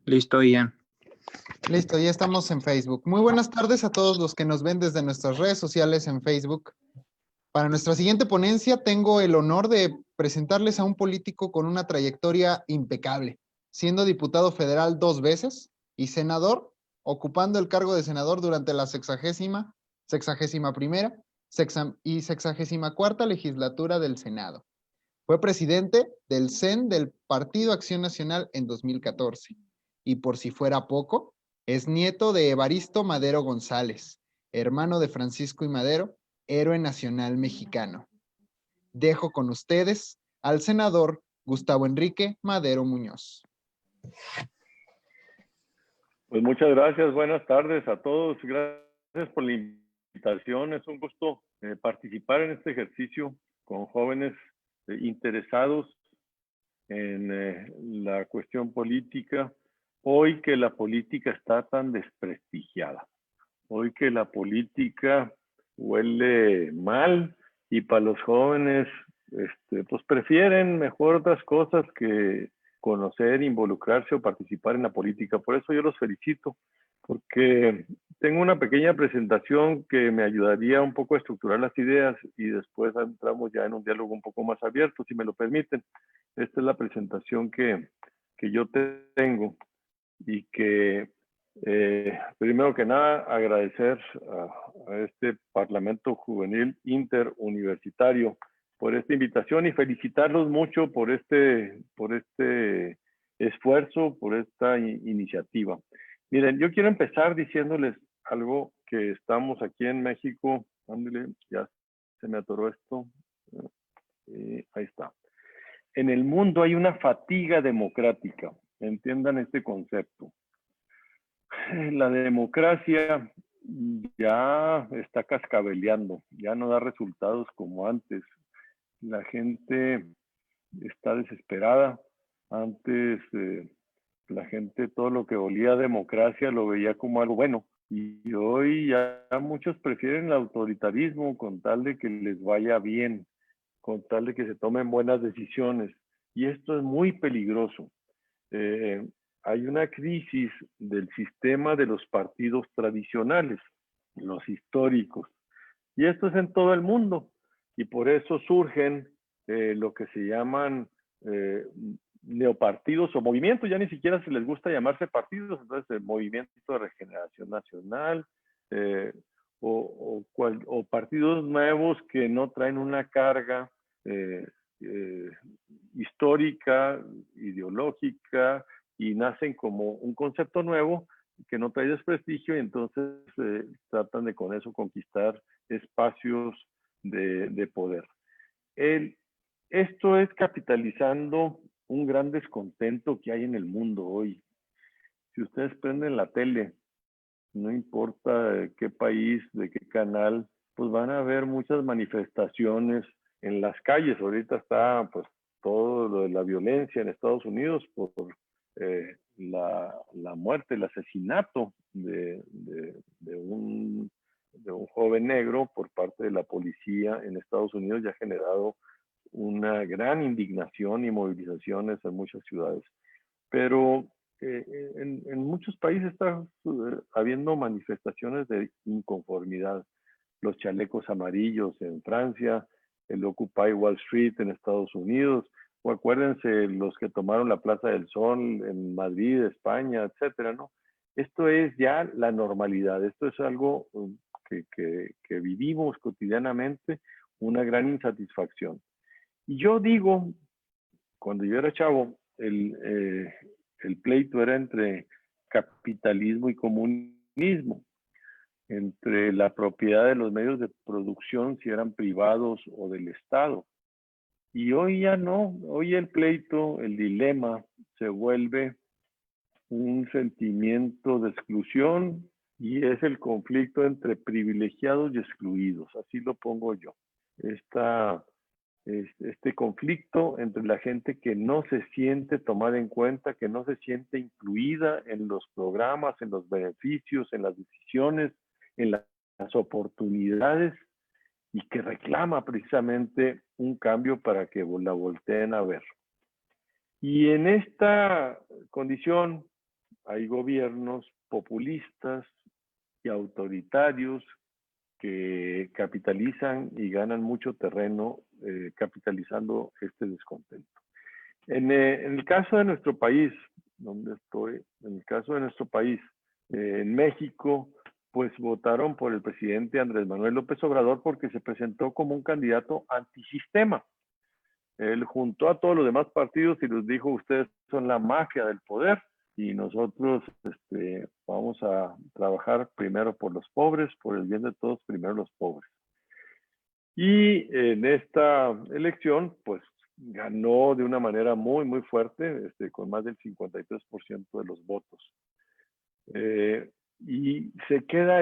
Listo, Ian. Listo, ya estamos en Facebook. Muy buenas tardes a todos los que nos ven desde nuestras redes sociales en Facebook. Para nuestra siguiente ponencia tengo el honor de presentarles a un político con una trayectoria impecable, siendo diputado federal 2 veces y senador, ocupando el cargo de senador durante la 60ª, 61ª y 64ª legislatura del Senado. Fue presidente del CEN del Partido Acción Nacional en 2014. Y por si fuera poco, es nieto de Evaristo Madero González, hermano de Francisco I. Madero, héroe nacional mexicano. Dejo con ustedes al senador Gustavo Enrique Madero Muñoz. Pues muchas gracias, buenas tardes a todos. Gracias por la invitación. Es un gusto participar en este ejercicio con jóvenes interesados en la cuestión política. Hoy que la política está tan desprestigiada, hoy que la política huele mal y para los jóvenes pues prefieren mejor otras cosas que conocer, involucrarse o participar en la política. Por eso yo los felicito, porque tengo una pequeña presentación que me ayudaría un poco a estructurar las ideas y después entramos ya en un diálogo un poco más abierto, si me lo permiten. Esta es la presentación que yo tengo y que primero que nada agradecer a este Parlamento Juvenil Interuniversitario por esta invitación y felicitarlos mucho por este esfuerzo, por esta iniciativa. Miren, yo quiero empezar diciéndoles algo que estamos aquí en México. Ándale, ya se me atoró esto. Ahí está. En el mundo hay una fatiga democrática. Entiendan este concepto. La democracia ya está cascabeleando, ya no da resultados como antes. La gente está desesperada. Antes la gente todo lo que olía a democracia lo veía como algo bueno. Y hoy ya muchos prefieren el autoritarismo con tal de que les vaya bien, con tal de que se tomen buenas decisiones. Y esto es muy peligroso. Hay una crisis del sistema de los partidos tradicionales, los históricos. Y esto es en todo el mundo. Y por eso surgen lo que se llaman neopartidos o movimientos. Ya ni siquiera se les gusta llamarse partidos. Entonces, el Movimiento de Regeneración Nacional o partidos nuevos que no traen una carga histórica, ideológica, y nacen como un concepto nuevo que no trae desprestigio y entonces tratan de con eso conquistar espacios de poder. Esto es capitalizando un gran descontento que hay en el mundo hoy. Si ustedes prenden la tele, no importa de qué país, de qué canal, pues van a ver muchas manifestaciones en las calles. Ahorita está pues todo lo de la violencia en Estados Unidos por la muerte, el asesinato de un joven negro por parte de la policía en Estados Unidos ya ha generado una gran indignación y movilizaciones en muchas ciudades. Pero en muchos países está habiendo manifestaciones de inconformidad. Los chalecos amarillos en Francia, el Occupy Wall Street en Estados Unidos, o acuérdense los que tomaron la Plaza del Sol en Madrid, España, etcétera, ¿no? Esto es ya la normalidad, esto es algo que vivimos cotidianamente, una gran insatisfacción. Y yo digo, cuando yo era chavo, el pleito era entre capitalismo y comunismo, entre la propiedad de los medios de producción, si eran privados o del Estado. Y hoy ya no, hoy el pleito, el dilema, se vuelve un sentimiento de exclusión y es el conflicto entre privilegiados y excluidos, así lo pongo yo. Este conflicto entre la gente que no se siente tomada en cuenta, que no se siente incluida en los programas, en los beneficios, en las decisiones, en las oportunidades y que reclama precisamente un cambio para que la volteen a ver. Y en esta condición hay gobiernos populistas y autoritarios que capitalizan y ganan mucho terreno capitalizando este descontento. En el caso de nuestro país, donde estoy, en el caso de nuestro país, en México, pues votaron por el presidente Andrés Manuel López Obrador porque se presentó como un candidato antisistema. Él juntó a todos los demás partidos y les dijo, ustedes son la mafia del poder y nosotros vamos a trabajar primero por los pobres, por el bien de todos, primero los pobres. Y en esta elección, pues ganó de una manera muy, muy fuerte, con más del 53% de los votos. Y se queda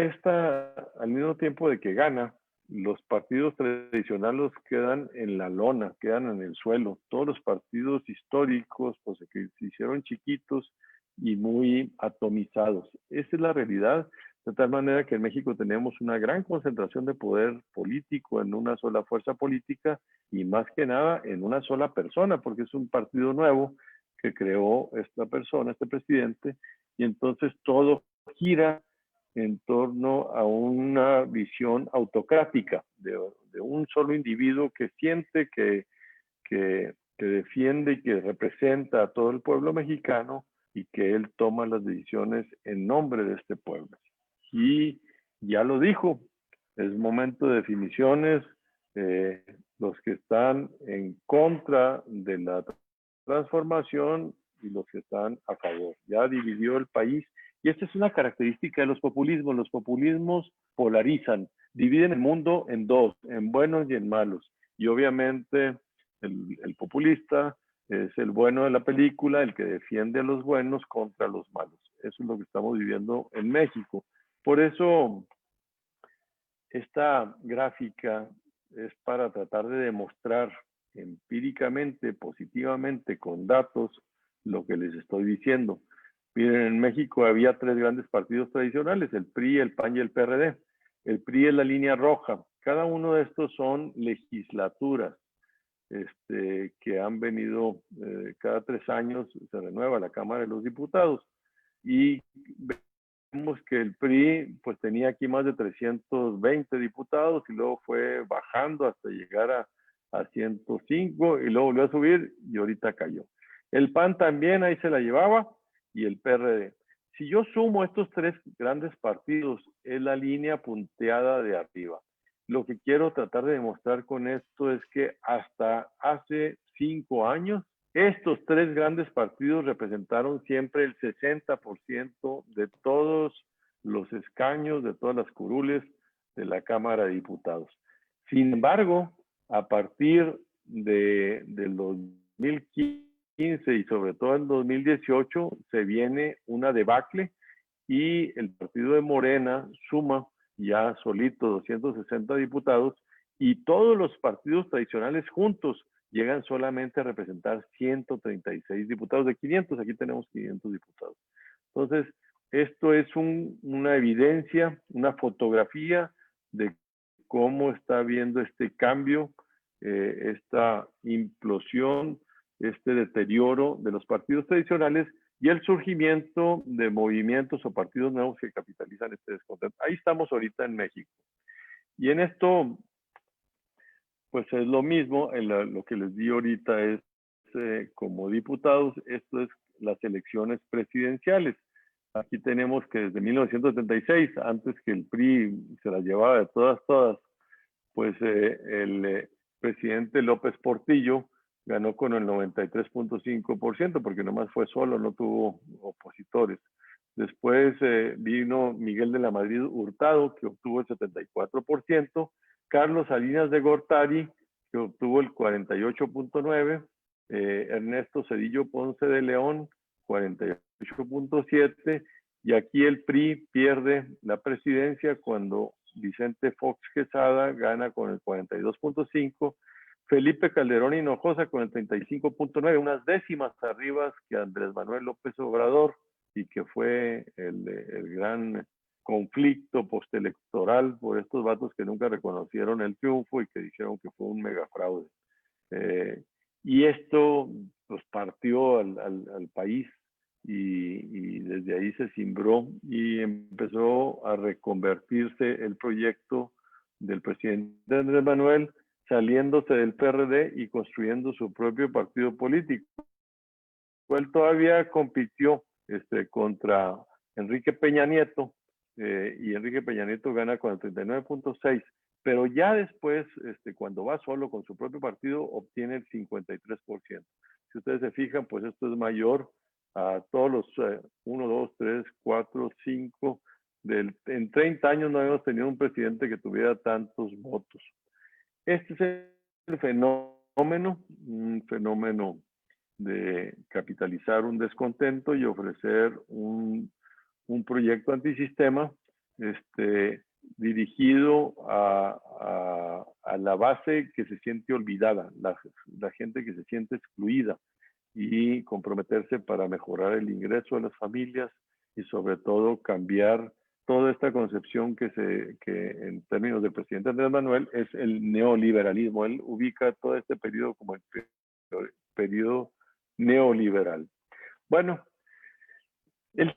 al mismo tiempo de que gana, los partidos tradicionales quedan en la lona, quedan en el suelo. Todos los partidos históricos pues se hicieron chiquitos y muy atomizados. Esa es la realidad, de tal manera que en México tenemos una gran concentración de poder político en una sola fuerza política y más que nada en una sola persona, porque es un partido nuevo que creó esta persona, este presidente, y entonces todo gira en torno a una visión autocrática de un solo individuo que siente que defiende y que representa a todo el pueblo mexicano y que él toma las decisiones en nombre de este pueblo. Y ya lo dijo, es momento de definiciones. Los que están en contra de la transformación y los que están a favor. Ya dividió el país y esta es una característica de los populismos. Los populismos polarizan, dividen el mundo en dos, en buenos y en malos. Y obviamente el populista es el bueno de la película, el que defiende a los buenos contra los malos. Eso es lo que estamos viviendo en México. Por eso esta gráfica es para tratar de demostrar empíricamente, positivamente, con datos, lo que les estoy diciendo. Miren, en México había 3 grandes partidos tradicionales, el PRI, el PAN y el PRD. El PRI es la línea roja. Cada uno de estos son legislaturas que han venido cada 3 años, se renueva la Cámara de los Diputados. Y vemos que el PRI pues tenía aquí más de 320 diputados y luego fue bajando hasta llegar a 105 y luego volvió a subir y ahorita cayó. El PAN también ahí se la llevaba y el PRD. Si yo sumo estos 3 grandes partidos, es la línea punteada de arriba. Lo que quiero tratar de demostrar con esto es que hasta hace 5 años, estos 3 grandes partidos representaron siempre el 60% de todos los escaños, de todas las curules de la Cámara de Diputados. Sin embargo, a partir del 2015 y sobre todo en 2018, se viene una debacle y el partido de Morena suma ya solito 260 diputados y todos los partidos tradicionales juntos llegan solamente a representar 136 diputados de 500, aquí tenemos 500 diputados. Entonces, esto es una evidencia, una fotografía de cómo está habiendo este cambio, esta implosión, este deterioro de los partidos tradicionales y el surgimiento de movimientos o partidos nuevos que capitalizan este descontento. Ahí estamos ahorita en México. Y en esto, pues es lo mismo, lo que les di ahorita es, como diputados, esto es las elecciones presidenciales. Aquí tenemos que desde 1976, antes que el PRI se las llevaba de todas, pues el presidente López Portillo ganó con el 93.5%, porque nomás fue solo, no tuvo opositores. Después vino Miguel de la Madrid Hurtado, que obtuvo el 74%, Carlos Salinas de Gortari, que obtuvo el 48.9%, Ernesto Zedillo Ponce de León, 48.7%, y aquí el PRI pierde la presidencia cuando Vicente Fox Quesada gana con el 42.5%, Felipe Calderón Hinojosa con el 35.9%, unas décimas arriba que Andrés Manuel López Obrador, y que fue el gran conflicto postelectoral por estos vatos que nunca reconocieron el triunfo y que dijeron que fue un megafraude. Y esto pues partió al país y desde ahí se cimbró y empezó a reconvertirse el proyecto del presidente Andrés Manuel, saliéndose del PRD y construyendo su propio partido político. Él todavía compitió contra Enrique Peña Nieto, y Enrique Peña Nieto gana con el 39.6%, pero ya después, cuando va solo con su propio partido, obtiene el 53%. Si ustedes se fijan, pues esto es mayor a todos los 1, 2, 3, 4, 5. En 30 años no habíamos tenido un presidente que tuviera tantos votos. Este es el fenómeno, un fenómeno de capitalizar un descontento y ofrecer un proyecto antisistema dirigido a la base que se siente olvidada, la gente que se siente excluida, y comprometerse para mejorar el ingreso de las familias y sobre todo cambiar toda esta concepción que en términos del presidente Andrés Manuel es el neoliberalismo. Él ubica todo este periodo como el periodo neoliberal. Bueno, el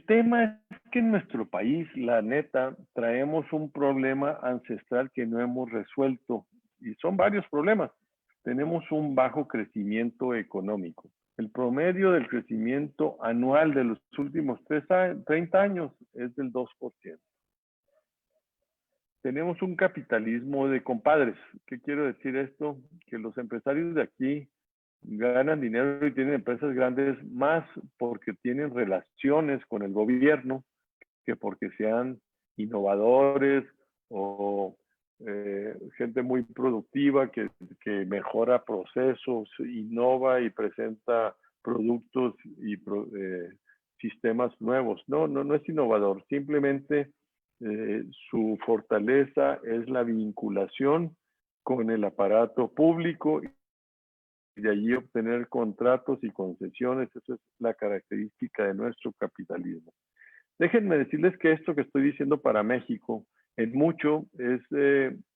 tema es que en nuestro país, la neta, traemos un problema ancestral que no hemos resuelto, y son varios problemas. Tenemos un bajo crecimiento económico. El promedio del crecimiento anual de los últimos 30 años es del 2%. Tenemos un capitalismo de compadres. ¿Qué quiero decir esto? Que los empresarios de aquí ganan dinero y tienen empresas grandes más porque tienen relaciones con el gobierno que porque sean innovadores o gente muy productiva que mejora procesos, innova y presenta productos y sistemas nuevos. No es innovador, simplemente su fortaleza es la vinculación con el aparato público y de allí obtener contratos y concesiones. Esa es la característica de nuestro capitalismo. Déjenme decirles que esto que estoy diciendo para México, en mucho es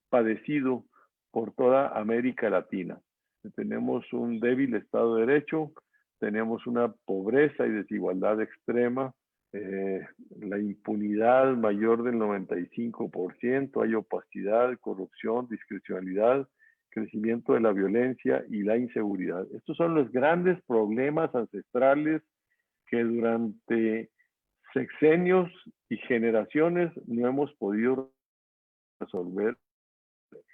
padecido por toda América Latina. Tenemos un débil Estado de Derecho, tenemos una pobreza y desigualdad extrema, la impunidad mayor del 95%, hay opacidad, corrupción, discrecionalidad, crecimiento de la violencia y la inseguridad. Estos son los grandes problemas ancestrales que durante sexenios y generaciones no hemos podido resolver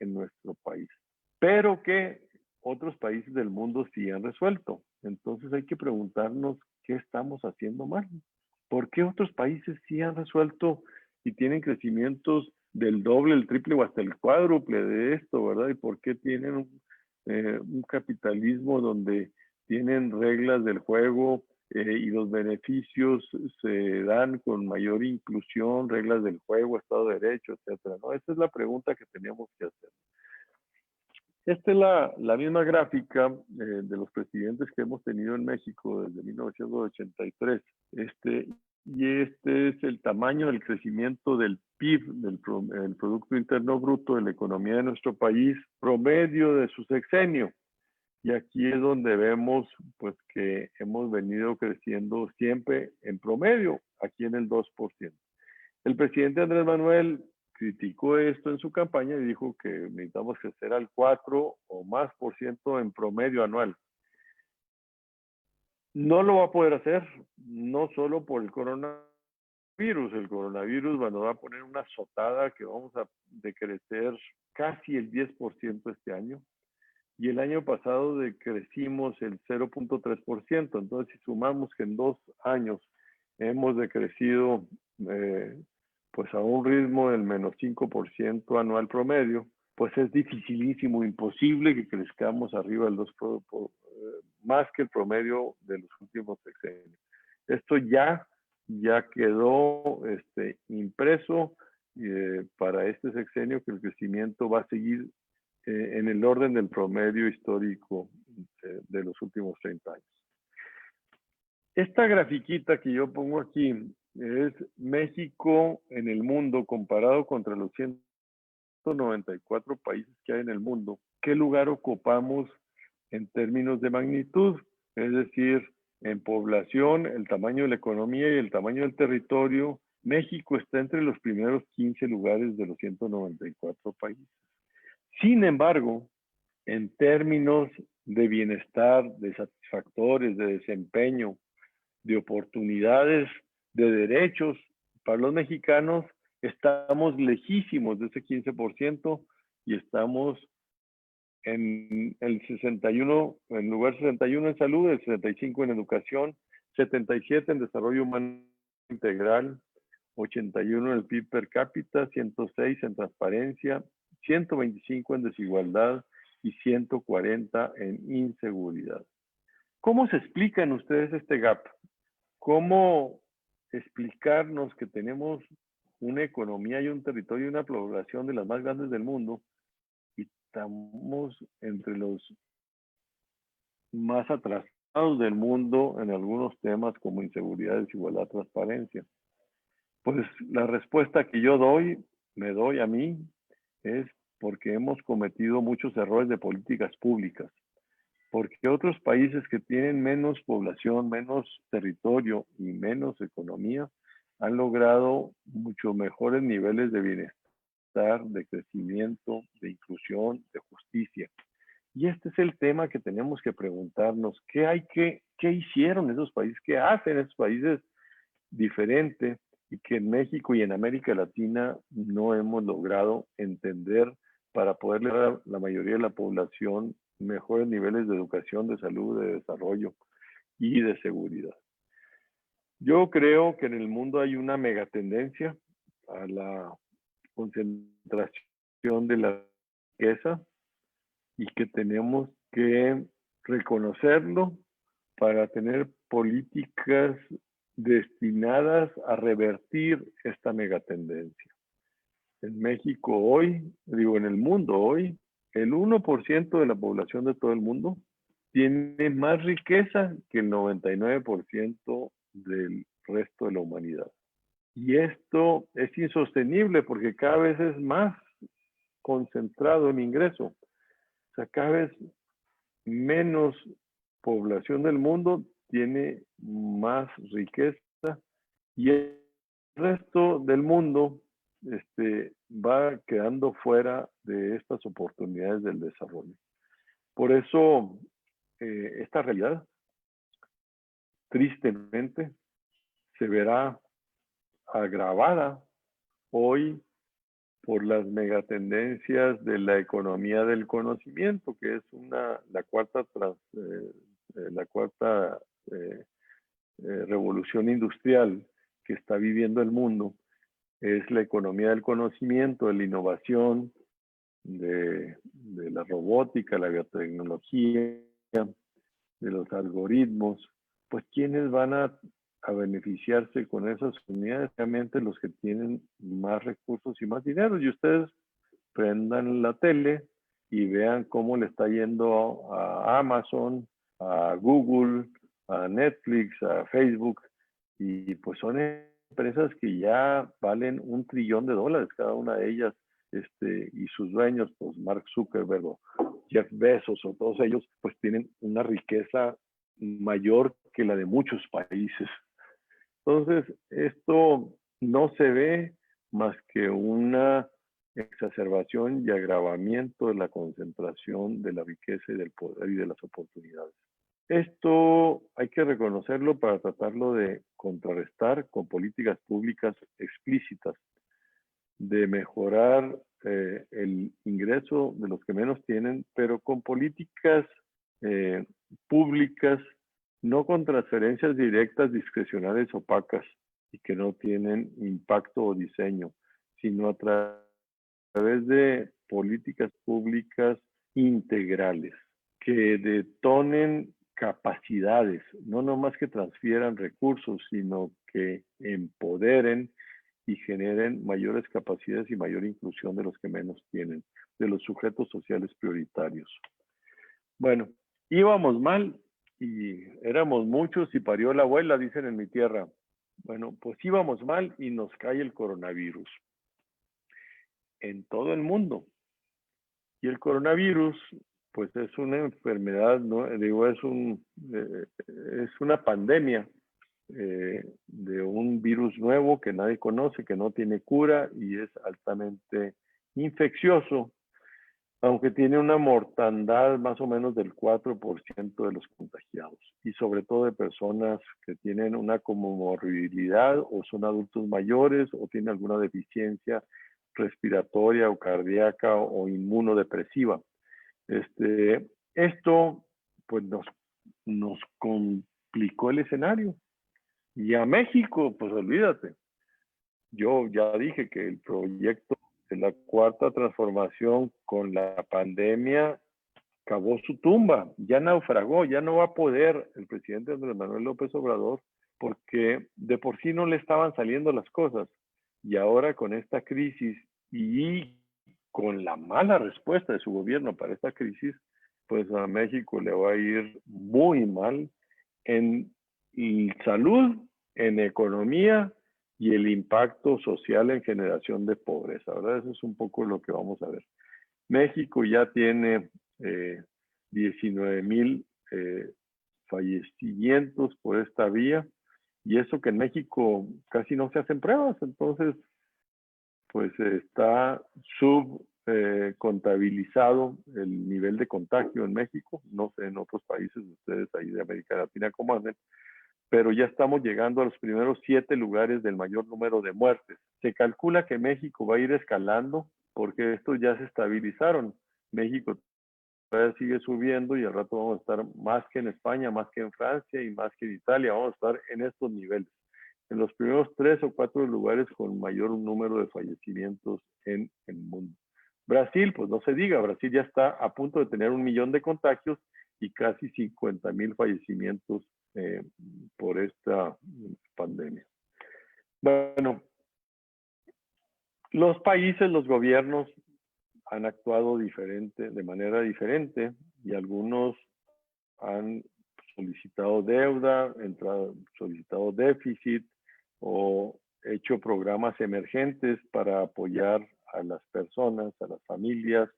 en nuestro país, pero que otros países del mundo sí han resuelto. Entonces hay que preguntarnos qué estamos haciendo mal. ¿Por qué otros países sí han resuelto y tienen crecimientos del doble, el triple o hasta el cuádruple de esto, verdad? ¿Y por qué tienen un capitalismo donde tienen reglas del juego y los beneficios se dan con mayor inclusión, reglas del juego, Estado de Derecho, etcétera, ¿no? Esa es la pregunta que tenemos que hacer. Esta es la misma gráfica de los presidentes que hemos tenido en México desde 1983. Y este es el tamaño del crecimiento del PIB, el Producto Interno Bruto de la economía de nuestro país, promedio de su sexenio. Y aquí es donde vemos pues que hemos venido creciendo siempre en promedio, aquí en el 2%. El presidente Andrés Manuel criticó esto en su campaña y dijo que necesitamos crecer al 4 o más por ciento en promedio anual. No lo va a poder hacer, no solo por el coronavirus. El coronavirus bueno, va a poner una azotada que vamos a decrecer casi el 10% este año. Y el año pasado decrecimos el 0.3%. Entonces, si sumamos que en 2 años hemos decrecido pues a un ritmo del menos 5% anual promedio, pues es dificilísimo, imposible que crezcamos arriba del 2%, más que el promedio de los últimos sexenios. Esto ya quedó impreso para este sexenio, que el crecimiento va a seguir en el orden del promedio histórico de los últimos 30 años. Esta grafiquita que yo pongo aquí es México en el mundo comparado contra los 194 países que hay en el mundo. ¿Qué lugar ocupamos en términos de magnitud? Es decir, en población, el tamaño de la economía y el tamaño del territorio, México está entre los primeros 15 lugares de los 194 países. Sin embargo, en términos de bienestar, de satisfactores, de desempeño, de oportunidades, de derechos, para los mexicanos estamos lejísimos de ese 15% y estamos en el 61, en lugar 61 en salud, el 65 en educación, 77 en desarrollo humano integral, 81 en el PIB per cápita, 106 en transparencia, 125 en desigualdad y 140 en inseguridad. ¿Cómo se explican ustedes este gap? ¿Cómo explicarnos que tenemos una economía y un territorio y una población de las más grandes del mundo y estamos entre los más atrasados del mundo en algunos temas como inseguridad, desigualdad, transparencia? Pues la respuesta que yo me doy a mí, es porque hemos cometido muchos errores de políticas públicas. Porque otros países que tienen menos población, menos territorio y menos economía han logrado mucho mejores niveles de bienestar, de crecimiento, de inclusión, de justicia. Y este es el tema que tenemos que preguntarnos. ¿Qué hicieron esos países? ¿Qué hacen esos países diferente y que en México y en América Latina no hemos logrado entender para poder dar a la mayoría de la población mejores niveles de educación, de salud, de desarrollo y de seguridad? Yo creo que en el mundo hay una megatendencia a la concentración de la riqueza y que tenemos que reconocerlo para tener políticas destinadas a revertir esta megatendencia. En México hoy, digo en el mundo hoy, el 1% de la población de todo el mundo tiene más riqueza que el 99% del resto de la humanidad. Y esto es insostenible porque cada vez es más concentrado el ingreso. O sea, cada vez menos población del mundo tiene más riqueza y el resto del mundo va quedando fuera de estas oportunidades del desarrollo. Por eso, esta realidad, tristemente, se verá agravada hoy por las megatendencias de la economía del conocimiento, que es la cuarta revolución industrial que está viviendo el mundo. Es la economía del conocimiento, de la innovación, de la robótica, la biotecnología, de los algoritmos. Pues ¿quiénes van a beneficiarse con esas unidades? Realmente los que tienen más recursos y más dinero. Y ustedes prendan la tele y vean cómo le está yendo a Amazon, a Google, a Netflix, a Facebook, y pues son empresas que ya valen $1 trillón cada una de ellas, y sus dueños, pues Mark Zuckerberg o Jeff Bezos o todos ellos, pues tienen una riqueza mayor que la de muchos países. Entonces, esto no se ve más que una exacerbación y agravamiento de la concentración de la riqueza y del poder y de las oportunidades. Esto hay que reconocerlo para tratarlo de contrarrestar con políticas públicas explícitas, de mejorar el ingreso de los que menos tienen, pero con políticas públicas, no con transferencias directas, discrecionales, opacas y que no tienen impacto o diseño, sino a través de políticas públicas integrales que detonen capacidades, no nomás que transfieran recursos, sino que empoderen y generen mayores capacidades y mayor inclusión de los que menos tienen, de los sujetos sociales prioritarios. Bueno, íbamos mal y éramos muchos y parió la abuela, dicen en mi tierra. Bueno, pues íbamos mal y nos cae el coronavirus en todo el mundo. Y el coronavirus pues es una enfermedad, ¿no? Digo, es una pandemia de un virus nuevo que nadie conoce, que no tiene cura y es altamente infeccioso, aunque tiene una mortandad más o menos del 4% de los contagiados, y sobre todo de personas que tienen una comorbilidad o son adultos mayores o tienen alguna deficiencia respiratoria o cardíaca o inmunodepresiva. Esto pues nos complicó el escenario. Y a México, pues olvídate. Yo ya dije que el proyecto de la cuarta transformación con la pandemia cavó su tumba, ya naufragó, ya no va a poder el presidente Andrés Manuel López Obrador, porque de por sí no le estaban saliendo las cosas. Y ahora con esta crisis y con la mala respuesta de su gobierno para esta crisis, pues a México le va a ir muy mal en salud, en economía y el impacto social en generación de pobreza, ¿verdad? Eso es un poco lo que vamos a ver. México ya tiene 19,000 fallecimientos por esta vía, y eso que en México casi no se hacen pruebas, entonces pues está contabilizado el nivel de contagio en México. No sé en otros países, ustedes ahí de América Latina cómo anden, pero ya estamos llegando a los primeros 7 lugares del mayor número de muertes. Se calcula que México va a ir escalando porque estos ya se estabilizaron. México todavía sigue subiendo y al rato vamos a estar más que en España, más que en Francia y más que en Italia. Vamos a estar en estos niveles, en los primeros 3 o 4 lugares con mayor número de fallecimientos en el mundo. Brasil, pues no se diga, Brasil ya está a punto de tener 1 millón de contagios y casi 50,000 fallecimientos por esta pandemia. Bueno, los países, los gobiernos han actuado de manera diferente, y algunos han solicitado deuda, solicitado déficit o hecho programas emergentes para apoyar a las personas, a las familias,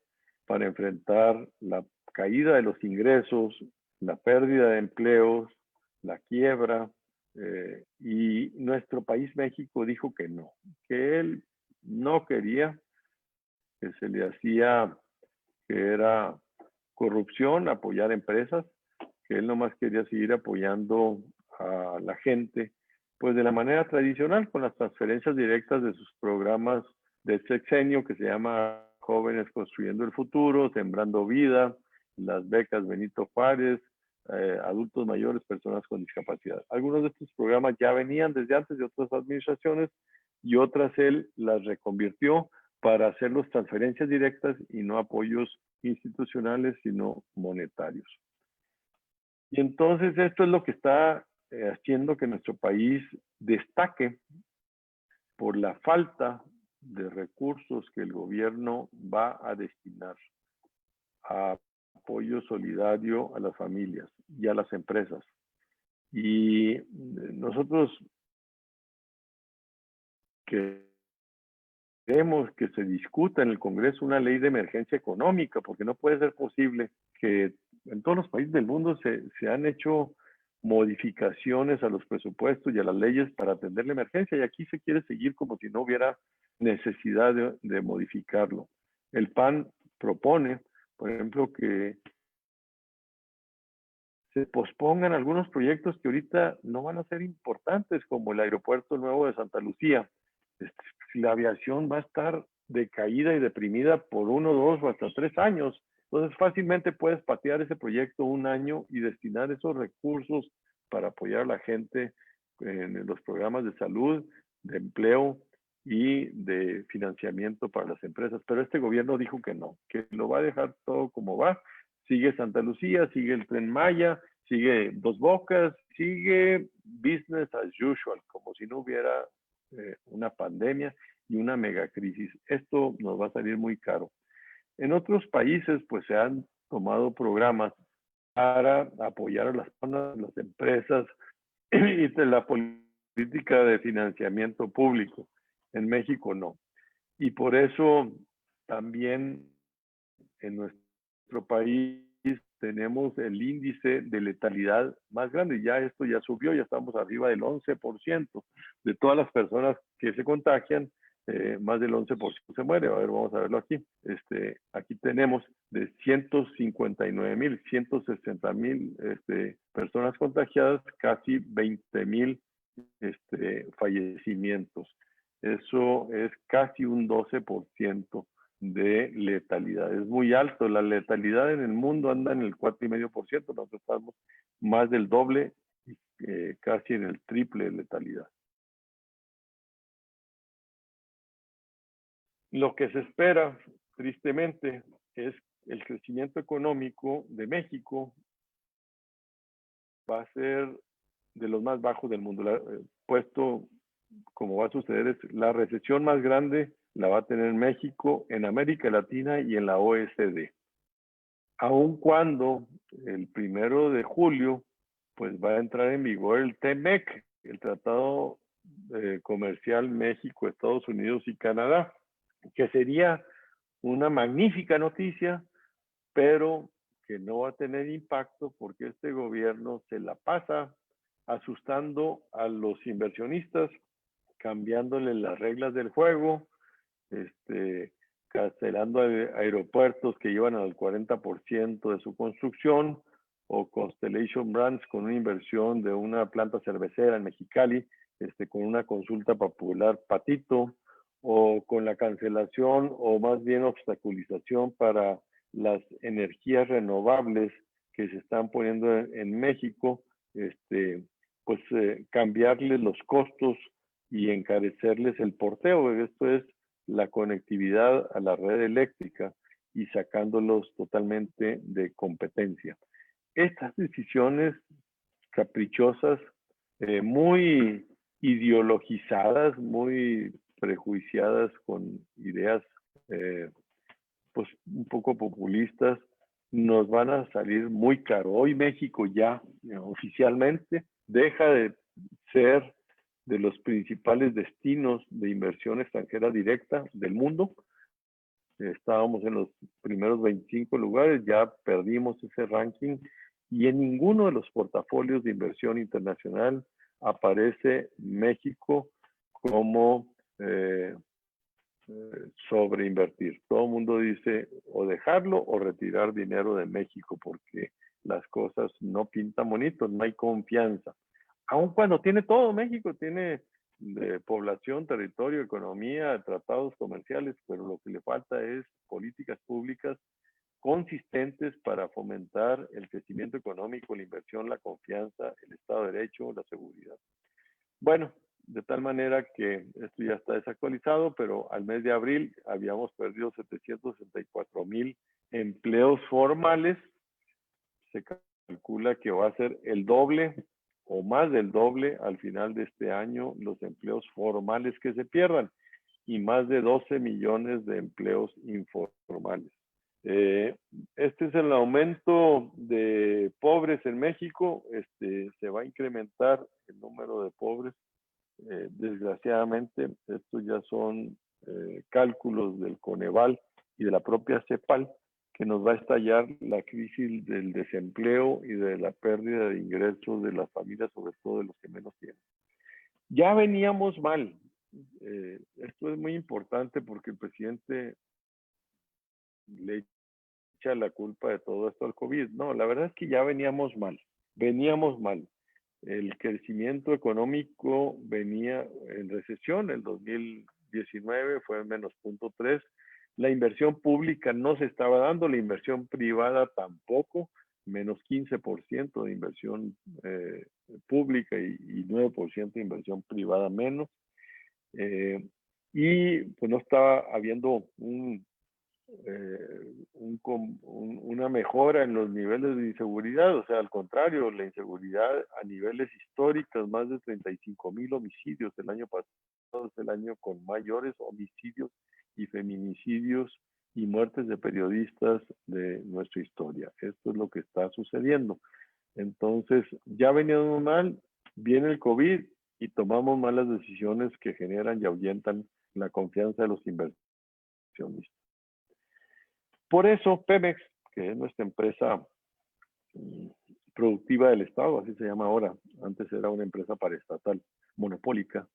para enfrentar la caída de los ingresos, la pérdida de empleos, la quiebra, y nuestro país, México, dijo que no, que él no quería, que se le hacía, que era corrupción apoyar empresas, que él nomás quería seguir apoyando a la gente, pues de la manera tradicional, con las transferencias directas de sus programas del sexenio, que se llama Jóvenes Construyendo el Futuro, Sembrando Vida, las becas Benito Juárez, adultos mayores, personas con discapacidad. Algunos de estos programas ya venían desde antes de otras administraciones, y otras él las reconvirtió para hacerlos transferencias directas y no apoyos institucionales, sino monetarios. Y entonces esto es lo que está haciendo que nuestro país destaque por la falta de recursos que el gobierno va a destinar a apoyo solidario a las familias y a las empresas. Y nosotros queremos que se discuta en el Congreso una ley de emergencia económica, porque no puede ser posible que en todos los países del mundo se han hecho modificaciones a los presupuestos y a las leyes para atender la emergencia, y aquí se quiere seguir como si no hubiera necesidad de modificarlo. El PAN propone, por ejemplo, que se pospongan algunos proyectos que ahorita no van a ser importantes, como el aeropuerto nuevo de Santa Lucía. La aviación va a estar decaída y deprimida por 1, 2 o hasta 3 años. Entonces fácilmente puedes patear ese proyecto 1 año y destinar esos recursos para apoyar a la gente en los programas de salud, de empleo y de financiamiento para las empresas. Pero este gobierno dijo que no, que lo va a dejar todo como va. Sigue Santa Lucía, sigue el Tren Maya, sigue Dos Bocas, sigue business as usual, como si no hubiera una pandemia y una megacrisis. Esto nos va a salir muy caro. En otros países, pues se han tomado programas para apoyar a las personas, las empresas y de la política de financiamiento público. En México no. Y por eso también en nuestro nuestro país tenemos el índice de letalidad más grande. Ya esto ya subió, ya estamos arriba del 11% de todas las personas que se contagian. Más del 11% se muere. A ver, vamos a verlo aquí. Aquí tenemos de 159,000, 160,000 personas contagiadas, casi 20,000 fallecimientos. Eso es casi un 12% de letalidad. Es muy alto. La letalidad en el mundo anda en el 4,5%. Nosotros estamos más del doble, casi en el triple de letalidad. Lo que se espera, tristemente, es el crecimiento económico de México va a ser de los más bajos del mundo. Puesto como va a suceder, es la recesión más grande la va a tener México en América Latina y en la OECD. Aun cuando el 1 de julio pues va a entrar en vigor el TEMEC, el Tratado Comercial México, Estados Unidos y Canadá, que sería una magnífica noticia, pero que no va a tener impacto porque este gobierno se la pasa asustando a los inversionistas, cambiándole las reglas del juego, cancelando aeropuertos que llevan al 40% de su construcción, o Constellation Brands con una inversión de una planta cervecera en Mexicali, con una consulta popular Patito, o con la cancelación o más bien obstaculización para las energías renovables que se están poniendo en México, cambiarles los costos y encarecerles el porteo. Esto es la conectividad a la red eléctrica y sacándolos totalmente de competencia. Estas decisiones caprichosas, muy ideologizadas, muy prejuiciadas con ideas pues un poco populistas, nos van a salir muy caro. Hoy México ya oficialmente deja de ser de los principales destinos de inversión extranjera directa del mundo. Estábamos en los primeros 25 lugares, ya perdimos ese ranking y en ninguno de los portafolios de inversión internacional aparece México como sobreinvertir. Todo el mundo dice o dejarlo o retirar dinero de México porque las cosas no pintan bonito, no hay confianza. Aun cuando tiene todo México, tiene población, territorio, economía, tratados comerciales, pero lo que le falta es políticas públicas consistentes para fomentar el crecimiento económico, la inversión, la confianza, el Estado de Derecho, la seguridad. Bueno, de tal manera que esto ya está desactualizado, pero al mes de abril habíamos perdido 764,000 empleos formales. Se calcula que va a ser el doble o más del doble al final de este año los empleos formales que se pierdan y más de 12 millones de empleos informales. Este es el aumento de pobres en México. Se va a incrementar el número de pobres. Desgraciadamente, estos ya son cálculos del Coneval y de la propia CEPAL, que nos va a estallar la crisis del desempleo y de la pérdida de ingresos de las familias, sobre todo de los que menos tienen. Ya veníamos mal. Esto es muy importante porque el presidente le echa la culpa de todo esto al COVID. No, la verdad es que ya veníamos mal. Veníamos mal. El crecimiento económico venía en recesión. El 2019 fue menos 0.3. La inversión pública no se estaba dando, la inversión privada tampoco, menos 15% de inversión pública y 9% de inversión privada menos. Y pues no estaba habiendo una mejora en los niveles de inseguridad, o sea, al contrario, la inseguridad a niveles históricos, más de 35,000 homicidios el año pasado, es el año con mayores homicidios y feminicidios y muertes de periodistas de nuestra historia. Esto es lo que está sucediendo. Entonces, ya veníamos mal, viene el COVID y tomamos malas decisiones que generan y ahuyentan la confianza de los inversionistas. Por eso Pemex, que es nuestra empresa productiva del Estado, así se llama ahora, antes era una empresa paraestatal, monopólica,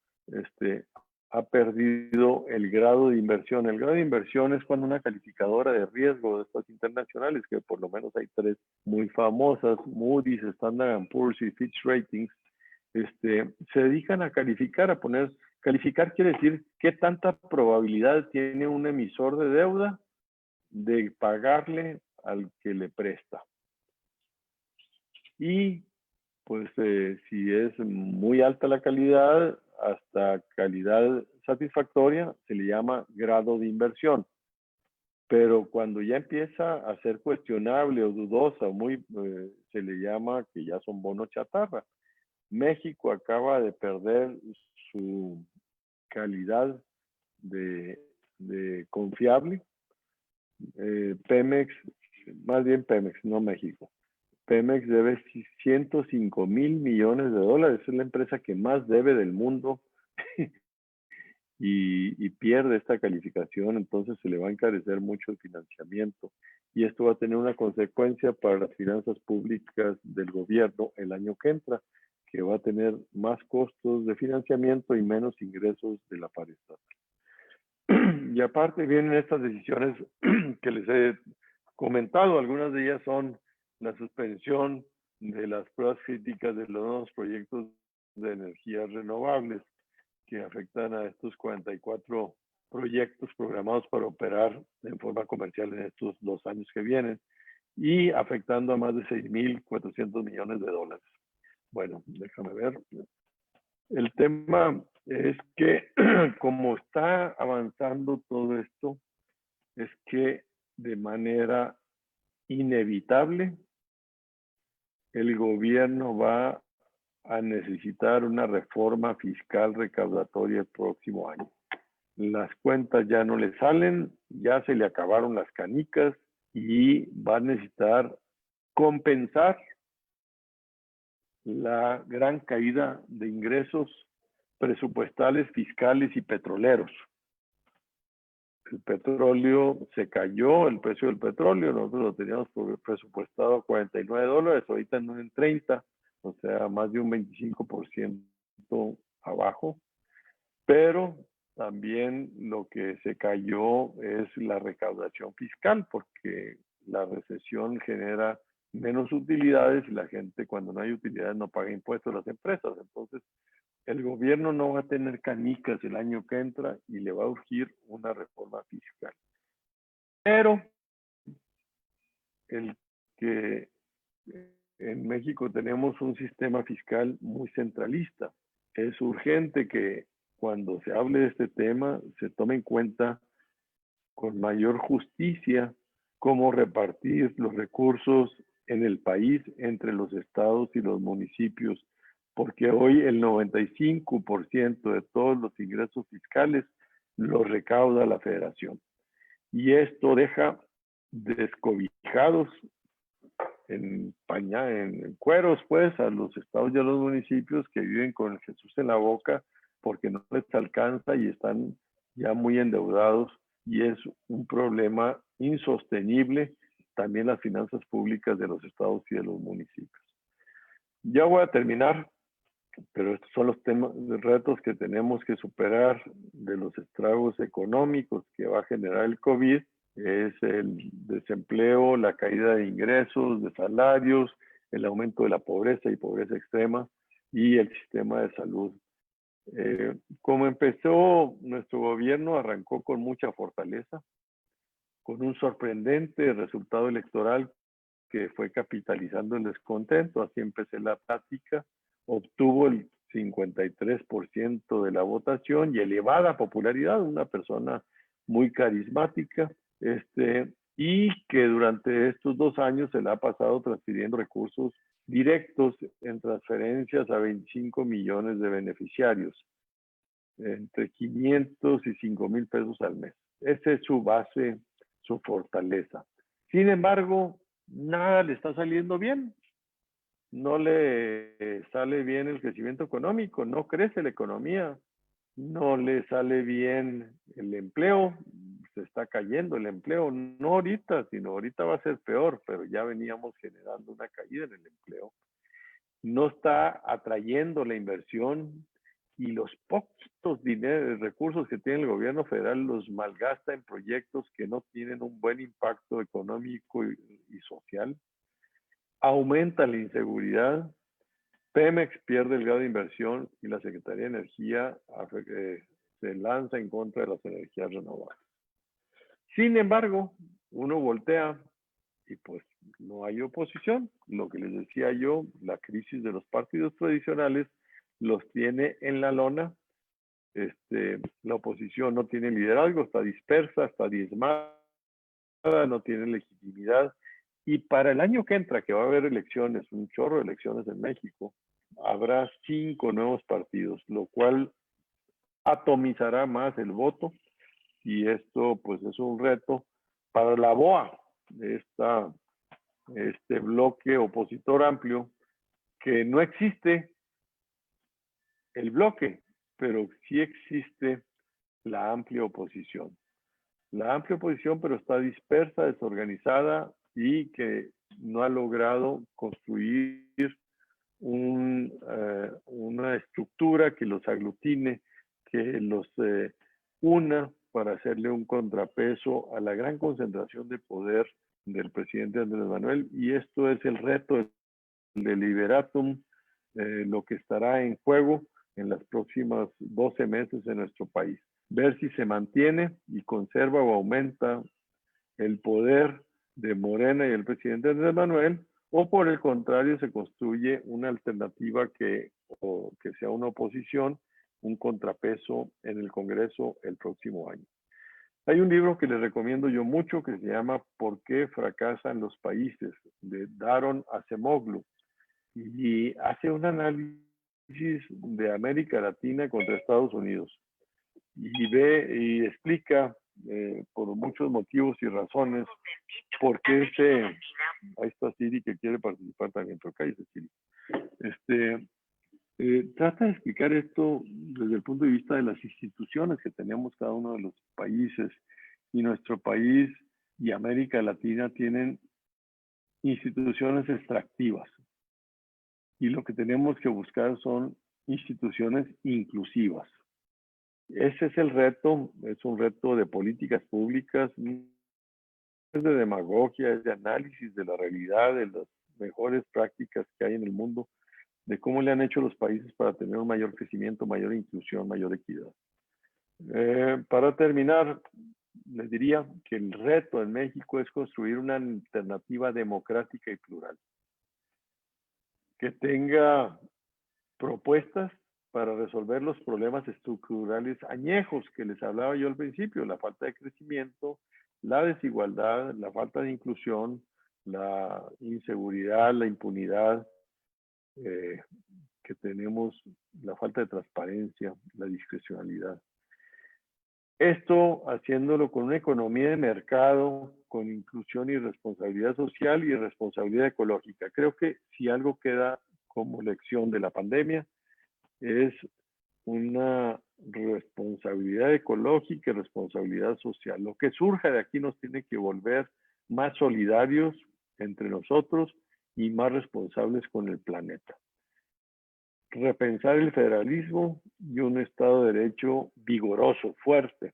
ha perdido el grado de inversión. El grado de inversión es cuando una calificadora de riesgo de estas internacionales, que por lo menos hay 3 muy famosas, Moody's, Standard & Poor's y Fitch Ratings, se dedican a calificar, calificar quiere decir qué tanta probabilidad tiene un emisor de deuda de pagarle al que le presta. Y pues si es muy alta la calidad, hasta calidad satisfactoria, se le llama grado de inversión. Pero cuando ya empieza a ser cuestionable o dudosa, se le llama que ya son bonos chatarra. México acaba de perder su calidad de confiable. Pemex, más bien Pemex, no México. Pemex debe 105 mil millones de dólares. Es la empresa que más debe del mundo y pierde esta calificación. Entonces se le va a encarecer mucho el financiamiento. Y esto va a tener una consecuencia para las finanzas públicas del gobierno el año que entra, que va a tener más costos de financiamiento y menos ingresos de la paraestatal. Y aparte vienen estas decisiones que les he comentado. Algunas de ellas son la suspensión de las pruebas críticas de los nuevos proyectos de energías renovables que afectan a estos 44 proyectos programados para operar en forma comercial en estos 2 años que vienen y afectando a más de 6.400 millones de dólares. Bueno, déjame ver. El tema es que como está avanzando todo esto, es que de manera inevitable el gobierno va a necesitar una reforma fiscal recaudatoria el próximo año. Las cuentas ya no le salen, ya se le acabaron las canicas y va a necesitar compensar la gran caída de ingresos presupuestales, fiscales y petroleros. El petróleo se cayó, el precio del petróleo, nosotros lo teníamos presupuestado a $49, ahorita no en 30, o sea, más de un 25% abajo, pero también lo que se cayó es la recaudación fiscal, porque la recesión genera menos utilidades y la gente cuando no hay utilidades no paga impuestos a las empresas. Entonces, el gobierno no va a tener canicas el año que entra y le va a urgir una reforma fiscal. Pero el que en México tenemos un sistema fiscal muy centralista. Es urgente que cuando se hable de este tema se tome en cuenta con mayor justicia cómo repartir los recursos en el país entre los estados y los municipios, porque hoy el 95% de todos los ingresos fiscales los recauda la federación. Y esto deja descobijados en cueros, pues, a los estados y a los municipios que viven con el Jesús en la boca porque no les alcanza y están ya muy endeudados y es un problema insostenible también las finanzas públicas de los estados y de los municipios. Ya voy a terminar, pero estos son los retos que tenemos que superar de los estragos económicos que va a generar el COVID. Es el desempleo, la caída de ingresos, de salarios, el aumento de la pobreza y pobreza extrema y el sistema de salud. Como empezó nuestro gobierno, arrancó con mucha fortaleza, con un sorprendente resultado electoral que fue capitalizando el descontento. Así empecé la práctica, obtuvo el 53% de la votación y elevada popularidad, una persona muy carismática, y que durante estos 2 años se le ha pasado transfiriendo recursos directos en transferencias a 25 millones de beneficiarios, entre 500 y 5,000 pesos al mes. Esa es su base, su fortaleza. Sin embargo, nada le está saliendo bien. No le sale bien el crecimiento económico, no crece la economía, no le sale bien el empleo, se está cayendo el empleo, no ahorita, sino ahorita va a ser peor, pero ya veníamos generando una caída en el empleo. No está atrayendo la inversión y los poquitos recursos que tiene el gobierno federal los malgasta en proyectos que no tienen un buen impacto económico y social. Aumenta la inseguridad, Pemex pierde el grado de inversión y la Secretaría de Energía se lanza en contra de las energías renovables. Sin embargo, uno voltea y pues no hay oposición. Lo que les decía yo, la crisis de los partidos tradicionales los tiene en la lona. La oposición no tiene liderazgo, está dispersa, está diezmada, no tiene legitimidad. Y para el año que entra, que va a haber elecciones, un chorro de elecciones en México, habrá 5 nuevos partidos, lo cual atomizará más el voto, y esto pues es un reto para la BOA, este bloque opositor amplio, que no existe el bloque, pero sí existe la amplia oposición. La amplia oposición, pero está dispersa, desorganizada y que no ha logrado construir una estructura que los aglutine, que los una para hacerle un contrapeso a la gran concentración de poder del presidente Andrés Manuel. Y esto es el reto del deliberatum, lo que estará en juego en las próximas 12 meses en nuestro país. Ver si se mantiene y conserva o aumenta el poder de Morena y el presidente Andrés Manuel, o por el contrario se construye una alternativa que sea una oposición, un contrapeso en el Congreso el próximo año. Hay un libro que les recomiendo yo mucho que se llama ¿Por qué fracasan los países?, de Daron Acemoglu, y hace un análisis de América Latina contra Estados Unidos y ve y explica por muchos motivos y razones por qué ahí está Siri que quiere participar también, pero cállese Siri. Trata de explicar esto desde el punto de vista de las instituciones que tenemos cada uno de los países, y nuestro país y América Latina tienen instituciones extractivas, y lo que tenemos que buscar son instituciones inclusivas. Ese es el reto, es un reto de políticas públicas, es de demagogia, es de análisis de la realidad, de las mejores prácticas que hay en el mundo, de cómo le han hecho los países para tener un mayor crecimiento, mayor inclusión, mayor equidad. Para terminar, les diría que el reto en México es construir una alternativa democrática y plural, que tenga propuestas para resolver los problemas estructurales añejos que les hablaba yo al principio: la falta de crecimiento, la desigualdad, la falta de inclusión, la inseguridad, la impunidad que tenemos, la falta de transparencia, la discrecionalidad. Esto haciéndolo con una economía de mercado, con inclusión y responsabilidad social y responsabilidad ecológica. Creo que si algo queda como lección de la pandemia es una responsabilidad ecológica y responsabilidad social. Lo que surja de aquí nos tiene que volver más solidarios entre nosotros y más responsables con el planeta. Repensar el federalismo y un Estado de Derecho vigoroso, fuerte,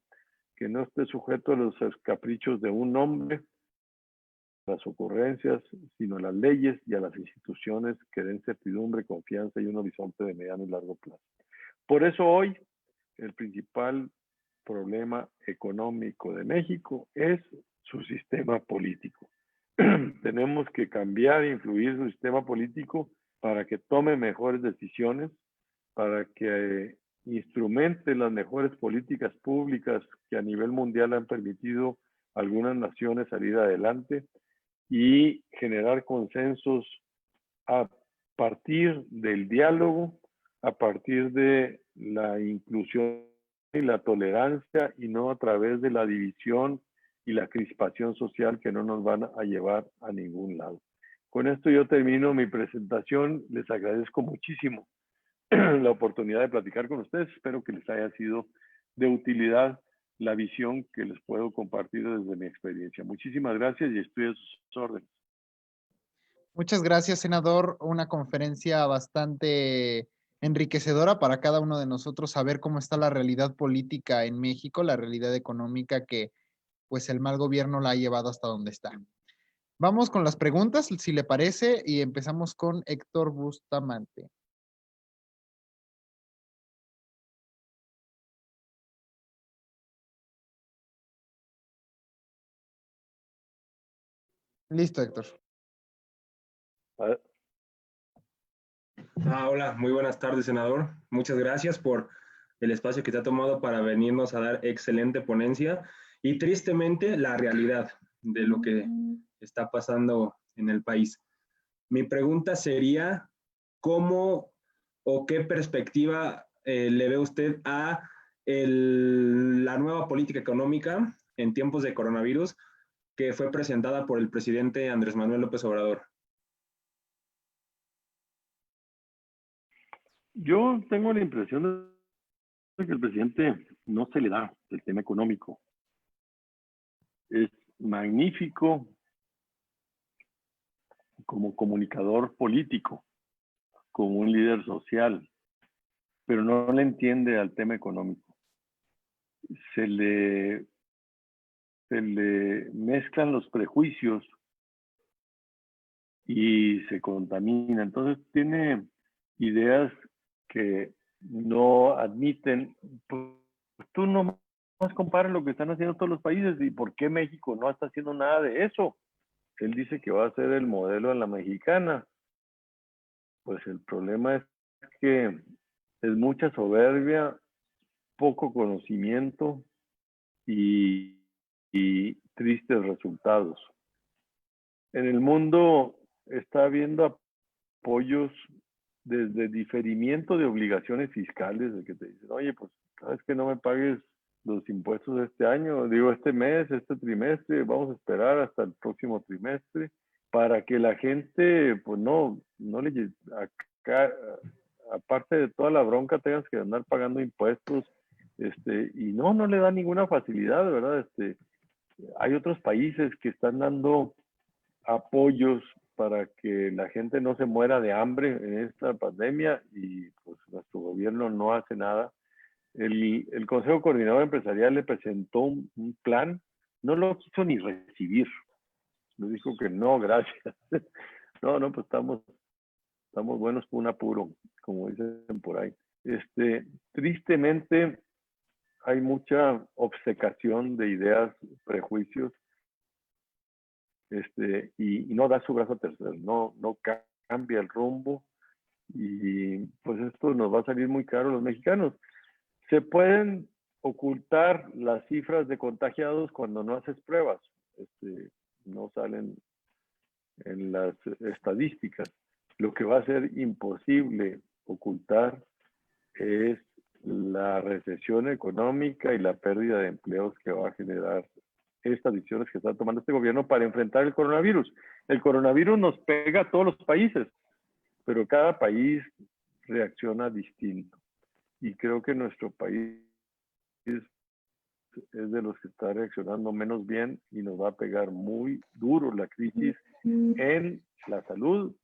que no esté sujeto a los caprichos de un hombre, las ocurrencias, sino a las leyes y a las instituciones que den certidumbre, confianza y un horizonte de mediano y largo plazo. Por eso hoy el principal problema económico de México es su sistema político. Tenemos que cambiar e influir su sistema político para que tome mejores decisiones, para que instrumente las mejores políticas públicas que a nivel mundial han permitido a algunas naciones salir adelante, y generar consensos a partir del diálogo, a partir de la inclusión y la tolerancia, y no a través de la división y la crispación social que no nos van a llevar a ningún lado. Con esto yo termino mi presentación. Les agradezco muchísimo la oportunidad de platicar con ustedes. Espero que les haya sido de utilidad la visión que les puedo compartir desde mi experiencia. Muchísimas gracias y estoy a sus órdenes. Muchas gracias, senador. Una conferencia bastante enriquecedora para cada uno de nosotros saber cómo está la realidad política en México, la realidad económica que pues el mal gobierno la ha llevado hasta donde está. Vamos con las preguntas, si le parece, y empezamos con Héctor Bustamante. Listo, Héctor. Hola, muy buenas tardes, senador. Muchas gracias por el espacio que te ha tomado para venirnos a dar excelente ponencia y tristemente la realidad de lo que está pasando en el país. Mi pregunta sería, ¿cómo o qué perspectiva le ve usted a la nueva política económica en tiempos de coronavirus que fue presentada por el presidente Andrés Manuel López Obrador? Yo tengo la impresión de que el presidente no se le da el tema económico. Es magnífico como comunicador político, como un líder social, pero no le entiende al tema económico. Se le mezclan los prejuicios y se contamina. Entonces tiene ideas que no admiten. Pues tú no más comparas lo que están haciendo todos los países y por qué México no está haciendo nada de eso. Él dice que va a ser el modelo de la mexicana. Pues el problema es que es mucha soberbia, poco conocimiento y tristes resultados. En el mundo está habiendo apoyos desde diferimiento de obligaciones fiscales, de que te dicen, oye, pues sabes que no me pagues los impuestos de este año, digo este mes, este trimestre, vamos a esperar hasta el próximo trimestre para que la gente, pues no le, acá, aparte de toda la bronca, tengas que andar pagando impuestos, y no le da ninguna facilidad, ¿verdad? Hay otros países que están dando apoyos para que la gente no se muera de hambre en esta pandemia y pues nuestro gobierno no hace nada. El Consejo Coordinador Empresarial le presentó un plan, no lo quiso ni recibir, le dijo que no, gracias. No, pues estamos buenos por un apuro, como dicen por ahí. Tristemente hay mucha obcecación de ideas, prejuicios, y no da su brazo a torcer, no cambia el rumbo y pues esto nos va a salir muy caro a los mexicanos. Se pueden ocultar las cifras de contagiados cuando no haces pruebas, no salen en las estadísticas. Lo que va a ser imposible ocultar es la recesión económica y la pérdida de empleos que va a generar estas decisiones que está tomando este gobierno para enfrentar el coronavirus. El coronavirus nos pega a todos los países, pero cada país reacciona distinto. Y creo que nuestro país es de los que está reaccionando menos bien y nos va a pegar muy duro la crisis en la salud,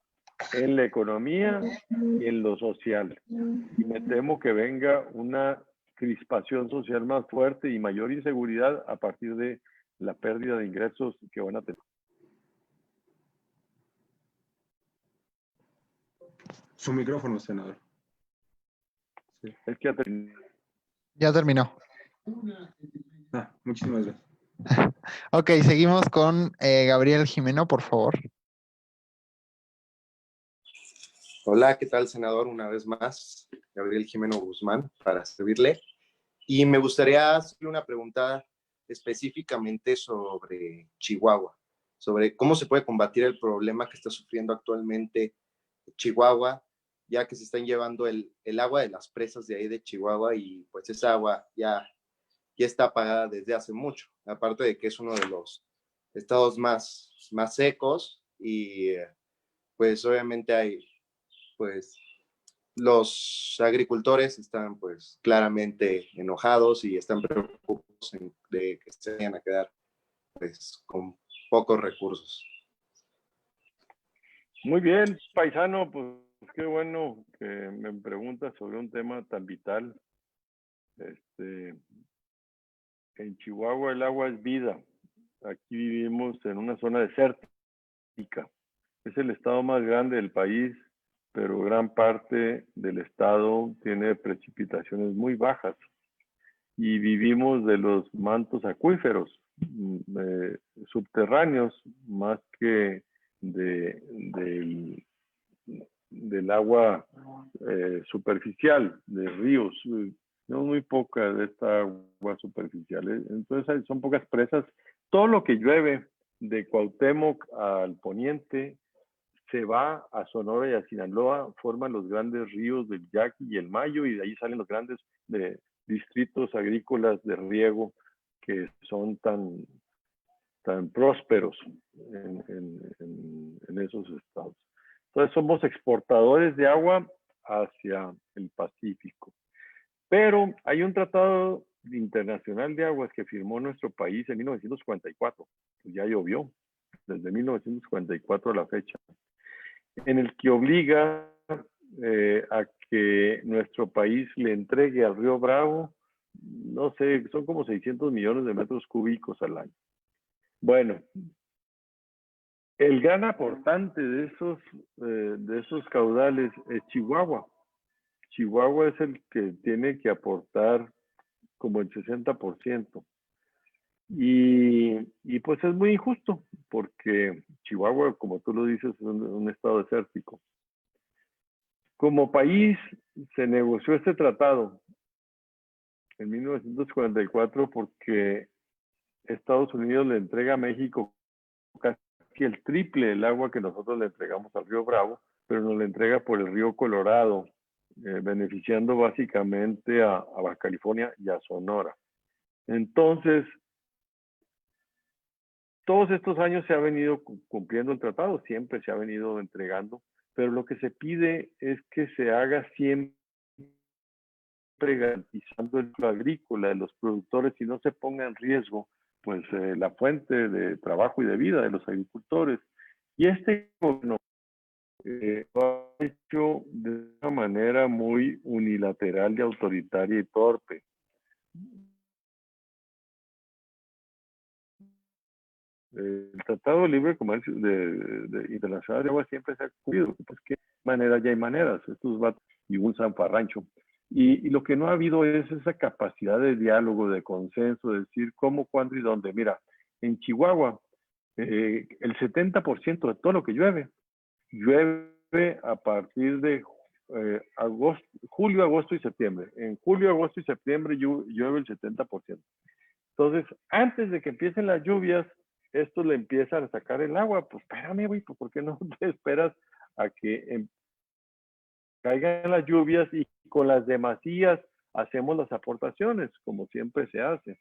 en la economía y en lo social. Y me temo que venga una crispación social más fuerte y mayor inseguridad a partir de la pérdida de ingresos que van a tener. Su micrófono, senador. Sí. Es que ya terminó. Muchísimas gracias. Ok, seguimos con Gabriel Jimeno, por favor. Hola, ¿qué tal, senador? Una vez más, Gabriel Jimeno Guzmán, para servirle. Y me gustaría hacerle una pregunta específicamente sobre Chihuahua, sobre cómo se puede combatir el problema que está sufriendo actualmente Chihuahua, ya que se están llevando el agua de las presas de ahí de Chihuahua y pues esa agua ya está apagada desde hace mucho, aparte de que es uno de los estados más secos y pues obviamente hay pues los agricultores están pues claramente enojados y están preocupados de que se vayan a quedar pues con pocos recursos. Muy bien, paisano, pues qué bueno que me preguntas sobre un tema tan vital. En Chihuahua el agua es vida. Aquí vivimos en una zona desértica. Es el estado más grande del país, pero gran parte del estado tiene precipitaciones muy bajas. Y vivimos de los mantos acuíferos subterráneos más que del agua superficial, de ríos. No muy poca de esta agua superficial. Entonces son pocas presas. Todo lo que llueve de Cuauhtémoc al poniente se va a Sonora y a Sinaloa, forman los grandes ríos del Yaqui y el Mayo, y de ahí salen los grandes distritos agrícolas de riego que son tan prósperos en esos estados. Entonces somos exportadores de agua hacia el Pacífico. Pero hay un tratado internacional de aguas que firmó nuestro país en 1944, pues ya llovió, desde 1944 a la fecha, en el que obliga a que nuestro país le entregue al río Bravo, no sé, son como 600 millones de metros cúbicos al año. Bueno, el gran aportante de esos caudales es Chihuahua. Chihuahua es el que tiene que aportar como el 60%. Y pues es muy injusto, porque Chihuahua, como tú lo dices, es un estado desértico. Como país se negoció este tratado en 1944 porque Estados Unidos le entrega a México casi el triple del agua que nosotros le entregamos al río Bravo, pero nos le entrega por el río Colorado, beneficiando básicamente a Baja California y a Sonora. Entonces, todos estos años se ha venido cumpliendo el tratado, siempre se ha venido entregando, pero lo que se pide es que se haga siempre garantizando el agrícola de los productores y no se ponga en riesgo pues la fuente de trabajo y de vida de los agricultores. Y este gobierno lo ha hecho de una manera muy unilateral y autoritaria y torpe. El Tratado de Libre Comercio Internacional de Agua siempre se ha cumplido, pues qué manera ya hay maneras, estos vatos y un zafarrancho. Y lo que no ha habido es esa capacidad de diálogo, de consenso, de decir cómo, cuándo y dónde. Mira, en Chihuahua, el 70% de todo lo que llueve a partir de julio, agosto y septiembre. En julio, agosto y septiembre llueve el 70%. Entonces, antes de que empiecen las lluvias, estos le empiezan a sacar el agua. Pues espérame, güey, pues ¿por qué no te esperas a que caigan las lluvias y con las demasías hacemos las aportaciones, como siempre se hace?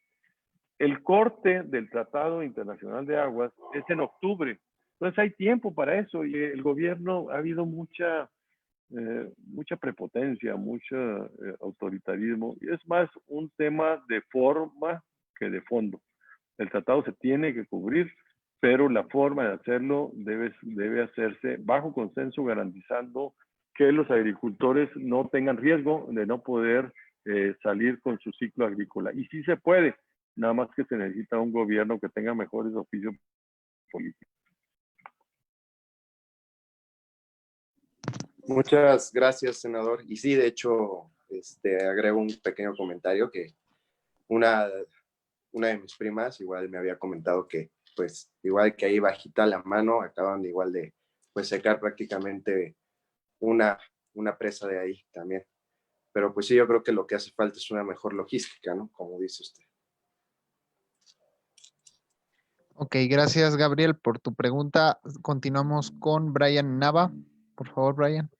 El corte del Tratado Internacional de Aguas es en octubre. Entonces hay tiempo para eso y el gobierno ha habido mucha prepotencia, mucho autoritarismo. Y es más un tema de forma que de fondo. El tratado se tiene que cubrir, pero la forma de hacerlo debe hacerse bajo consenso, garantizando que los agricultores no tengan riesgo de no poder salir con su ciclo agrícola. Y sí se puede, nada más que se necesita un gobierno que tenga mejores oficios políticos. Muchas gracias, senador. Y sí, de hecho, agrego un pequeño comentario que una de mis primas igual me había comentado que, pues, igual que ahí bajita la mano, acaban de igual de, pues, secar prácticamente una presa de ahí también. Pero pues sí, yo creo que lo que hace falta es una mejor logística, ¿no? Como dice usted. Ok, gracias, Gabriel, por tu pregunta. Continuamos con Brian Nava. Por favor, Brian.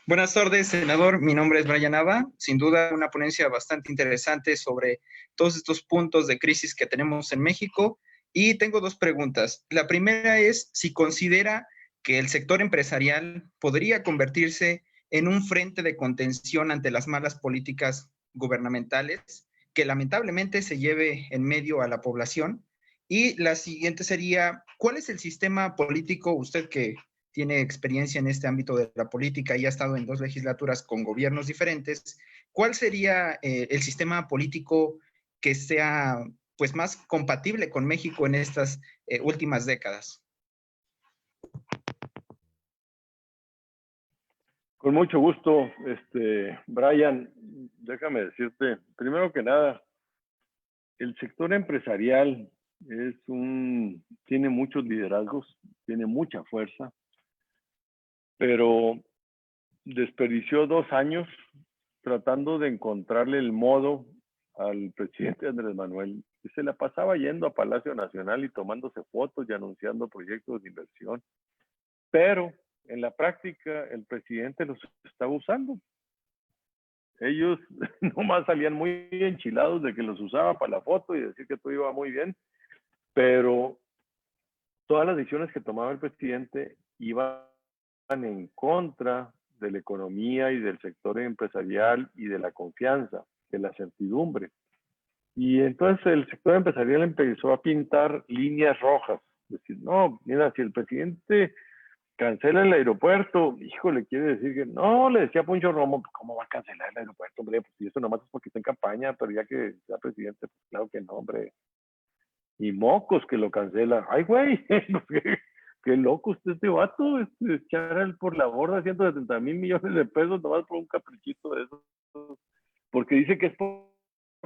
Buenas tardes, senador. Mi nombre es Brian Nava. Sin duda, una ponencia bastante interesante sobre todos estos puntos de crisis que tenemos en México. Y tengo dos preguntas. La primera es si considera que el sector empresarial podría convertirse en un frente de contención ante las malas políticas gubernamentales que lamentablemente se lleve en medio a la población. Y la siguiente sería, ¿cuál es el sistema político, usted que tiene experiencia en este ámbito de la política y ha estado en 2 legislaturas con gobiernos diferentes, cuál sería el sistema político que sea pues más compatible con México en estas últimas décadas? Con mucho gusto, Brian, déjame decirte, primero que nada, el sector empresarial tiene muchos liderazgos, tiene mucha fuerza, pero desperdició 2 años tratando de encontrarle el modo al presidente Andrés Manuel, que se la pasaba yendo a Palacio Nacional y tomándose fotos y anunciando proyectos de inversión, pero en la práctica el presidente los estaba usando. Ellos nomás salían muy enchilados de que los usaba para la foto y decir que todo iba muy bien, pero todas las decisiones que tomaba el presidente iban en contra de la economía y del sector empresarial y de la confianza, de la certidumbre. Y entonces el sector empresarial empezó a pintar líneas rojas. Decir, no, mira, si el presidente cancela el aeropuerto, híjole, quiere decir que no, le decía Poncho Romo, ¿cómo va a cancelar el aeropuerto, hombre? Pues si eso nomás es porque está en campaña, pero ya que sea presidente, pues claro que no, hombre. Y mocos que lo cancela. Ay, güey, qué loco usted este vato, echar por la borda 170,000 millones de pesos nomás por un caprichito de eso. Porque dice que es por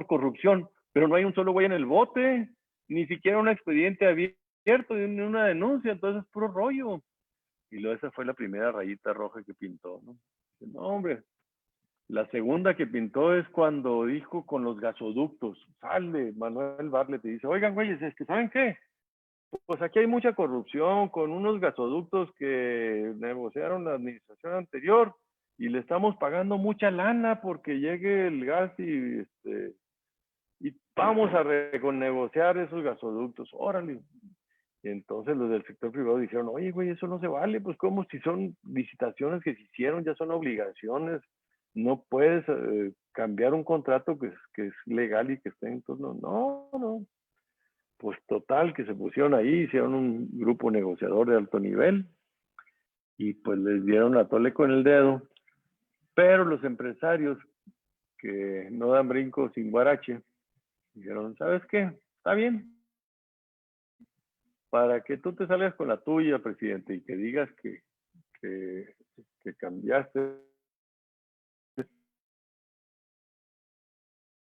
corrupción, pero no hay un solo güey en el bote, ni siquiera un expediente abierto, ni una denuncia, entonces es puro rollo. Y luego esa fue la primera rayita roja que pintó, ¿no? No, hombre. La segunda que pintó es cuando dijo con los gasoductos. Sale Manuel Bartlett y dice, oigan, güeyes, ¿saben qué? Pues aquí hay mucha corrupción con unos gasoductos que negociaron la administración anterior y le estamos pagando mucha lana porque llegue el gas y vamos a renegociar esos gasoductos. Órale. Y entonces los del sector privado dijeron, oye, güey, eso no se vale, pues como si son licitaciones que se hicieron, ya son obligaciones, no puedes cambiar un contrato que es legal y que esté en torno. No. Pues total, que se pusieron ahí, hicieron un grupo negociador de alto nivel y pues les dieron a tole con el dedo. Pero los empresarios que no dan brinco sin guarache, dijeron, ¿sabes qué? Está bien. Para que tú te salgas con la tuya, presidente, y que digas que cambiaste,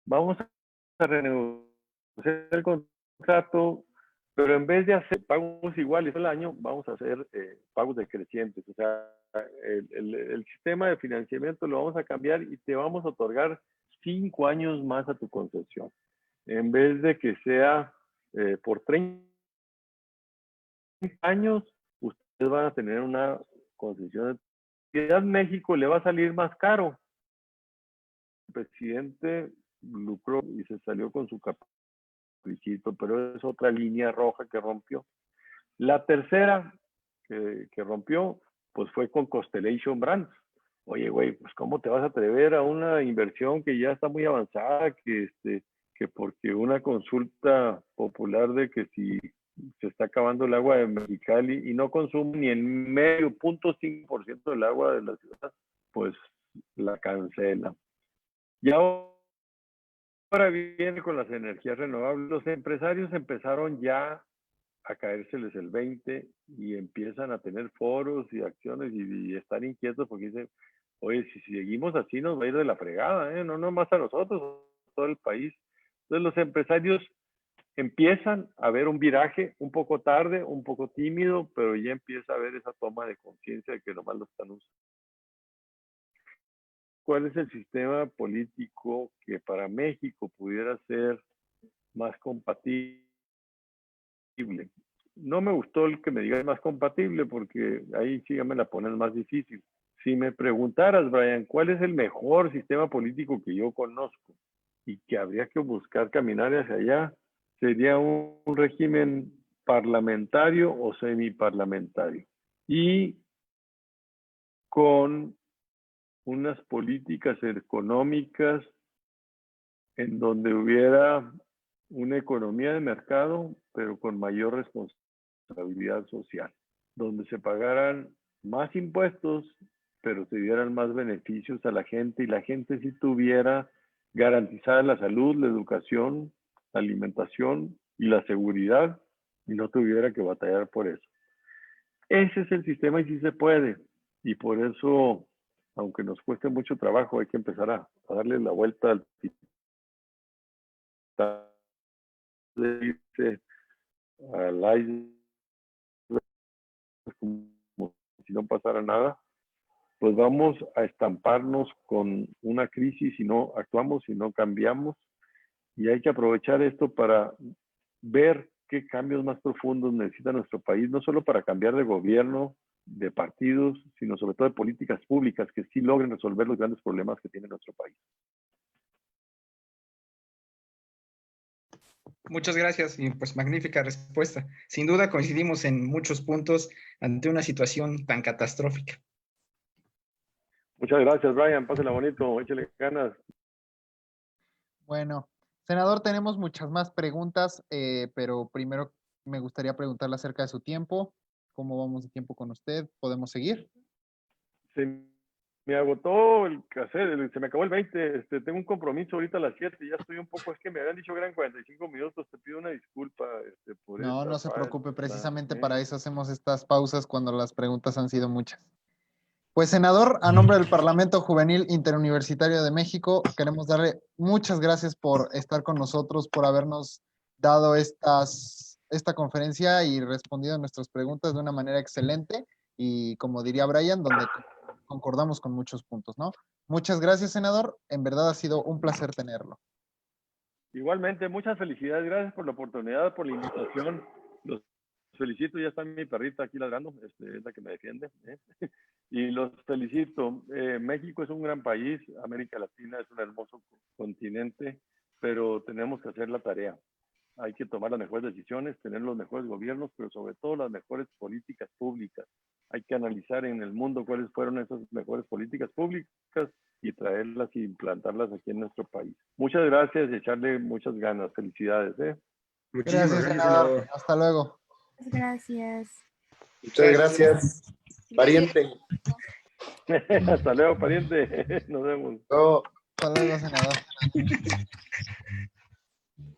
vamos a renegociar el contrato, pero en vez de hacer pagos iguales al año, vamos a hacer pagos decrecientes. O sea, el sistema de financiamiento lo vamos a cambiar y te vamos a otorgar 5 años más a tu concesión. En vez de que sea por 30 años, ustedes van a tener una concesión. Ciudad México le va a salir más caro. El presidente lucró y se salió con su caprichito, pero es otra línea roja que rompió. La tercera que rompió, pues fue con Constellation Brands. Oye, güey, pues ¿cómo te vas a atrever a una inversión que ya está muy avanzada, que porque una consulta popular de que si se está acabando el agua de Mexicali y no consume ni el medio 0.5% del agua de la ciudad, pues la cancela. Y ahora viene con las energías renovables. Los empresarios empezaron ya a caérseles el 20 y empiezan a tener foros y acciones y estar inquietos porque dicen, oye, si seguimos así nos va a ir de la fregada, no nomás a nosotros, a todo el país. Entonces los empresarios empiezan a ver un viraje un poco tarde, un poco tímido, pero ya empieza a haber esa toma de conciencia de que nomás lo están usando. ¿Cuál es el sistema político que para México pudiera ser más compatible? No me gustó el que me digas más compatible porque ahí sí ya me la ponen más difícil. Si me preguntaras, Brian, ¿cuál es el mejor sistema político que yo conozco y que habría que buscar caminar hacia allá? Sería un régimen parlamentario o semiparlamentario y con unas políticas económicas en donde hubiera una economía de mercado, pero con mayor responsabilidad social, donde se pagaran más impuestos, pero se dieran más beneficios a la gente y la gente sí tuviera garantizada la salud, la educación, la alimentación y la seguridad y no tuviera que batallar por eso. Ese es el sistema y sí se puede. Y por eso, aunque nos cueste mucho trabajo, hay que empezar a darle la vuelta al iceberg como si no pasara nada, pues vamos a estamparnos con una crisis si no actuamos, si no cambiamos. Y hay que aprovechar esto para ver qué cambios más profundos necesita nuestro país, no solo para cambiar de gobierno, de partidos, sino sobre todo de políticas públicas que sí logren resolver los grandes problemas que tiene nuestro país. Muchas gracias y pues magnífica respuesta. Sin duda coincidimos en muchos puntos ante una situación tan catastrófica. Muchas gracias, Brian. Pásela bonito, échale ganas. Bueno, senador, tenemos muchas más preguntas, pero primero me gustaría preguntarle acerca de su tiempo. ¿Cómo vamos de tiempo con usted? ¿Podemos seguir? Se me agotó el cassette, se me acabó el 20. Tengo un compromiso ahorita a las 7 y ya estoy un poco, es que me habían dicho que eran 45 minutos. Te pido una disculpa por No, esta no se preocupe, falta, precisamente para eso hacemos estas pausas cuando las preguntas han sido muchas. Pues, senador, a nombre del Parlamento Juvenil Interuniversitario de México, queremos darle muchas gracias por estar con nosotros, por habernos dado esta conferencia y respondido a nuestras preguntas de una manera excelente y, como diría Brian, donde concordamos con muchos puntos, ¿no? Muchas gracias, senador. En verdad ha sido un placer tenerlo. Igualmente, muchas felicidades. Gracias por la oportunidad, por la invitación. Los felicito. Ya está mi perrita aquí ladrando. Es la que me defiende. Y los felicito. México es un gran país. América Latina es un hermoso continente, pero tenemos que hacer la tarea. Hay que tomar las mejores decisiones, tener los mejores gobiernos, pero sobre todo las mejores políticas públicas. Hay que analizar en el mundo cuáles fueron esas mejores políticas públicas y traerlas y implantarlas aquí en nuestro país. Muchas gracias y echarle muchas ganas. Felicidades. Muchísimas Gracias, gracias, senador. senador. Hasta luego. Gracias. Muchas gracias, pariente. Hasta luego, pariente. Nos vemos. No. Hasta luego, senador.